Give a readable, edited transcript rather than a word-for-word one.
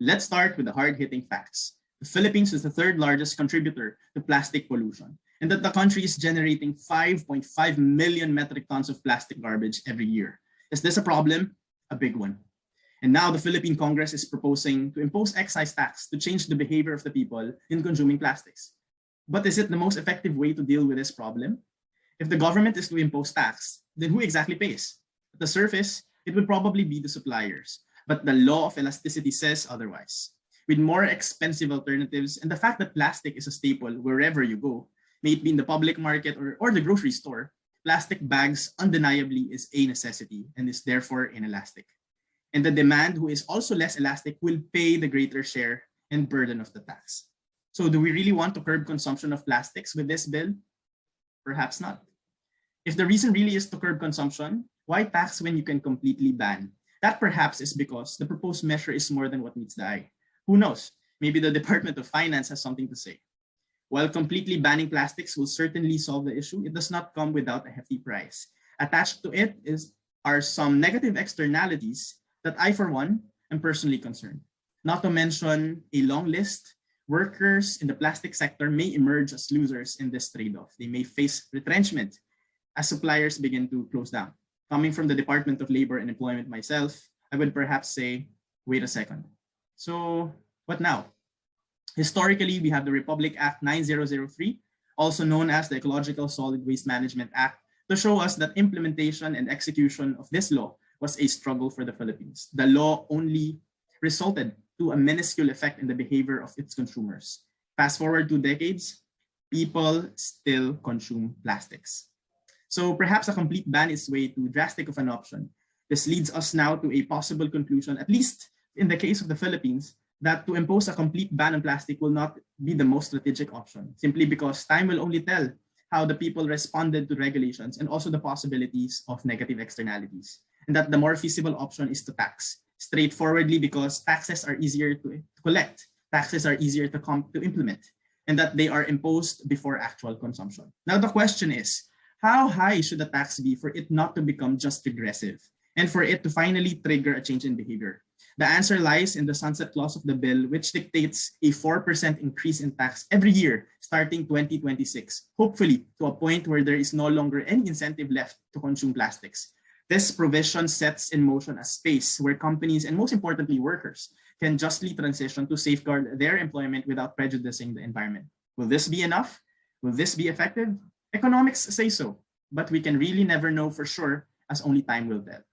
Let's start with the hard-hitting facts. The Philippines is the third largest contributor to plastic pollution, and that the country is generating 5.5 million metric tons of plastic garbage every year. Is this a problem? A big one. And now the Philippine Congress is proposing to impose excise tax to change the behavior of the people in consuming plastics. But is it the most effective way to deal with this problem? If the government is to impose tax, then who exactly pays? At the surface, it would probably be the suppliers, but the law of elasticity says otherwise. With more expensive alternatives and the fact that plastic is a staple wherever you go, may it be in the public market or the grocery store, plastic bags undeniably is a necessity and is therefore inelastic. And the demand, who is also less elastic, will pay the greater share and burden of the tax. So do we really want to curb consumption of plastics with this bill? Perhaps not. If the reason really is to curb consumption, why tax when you can completely ban? That perhaps is because the proposed measure is more than what meets the eye. Who knows? Maybe the Department of Finance has something to say. While completely banning plastics will certainly solve the issue, it does not come without a hefty price. Attached to it are some negative externalities that I, for one, am personally concerned. Not to mention a long list, workers in the plastic sector may emerge as losers in this trade-off. They may face retrenchment as suppliers begin to close down. Coming from the Department of Labor and Employment myself, I would perhaps say, wait a second. So what now? Historically, we have the Republic Act 9003, also known as the Ecological Solid Waste Management Act, to show us that implementation and execution of this law was a struggle for the Philippines. The law only resulted to a minuscule effect in the behavior of its consumers. Fast forward 2 decades, people still consume plastics. So perhaps a complete ban is way too drastic of an option. This leads us now to a possible conclusion, at least in the case of the Philippines, that to impose a complete ban on plastic will not be the most strategic option, simply because time will only tell how the people responded to regulations and also the possibilities of negative externalities. And that the more feasible option is to tax, straightforwardly because taxes are easier to collect, taxes are easier to implement, and that they are imposed before actual consumption. Now the question is, how high should the tax be for it not to become just regressive and for it to finally trigger a change in behavior? The answer lies in the sunset clause of the bill, which dictates a 4% increase in tax every year starting 2026, hopefully to a point where there is no longer any incentive left to consume plastics. This provision sets in motion a space where companies and most importantly workers can justly transition to safeguard their employment without prejudicing the environment. Will this be enough? Will this be effective? Economics say so, but we can really never know for sure, as only time will tell.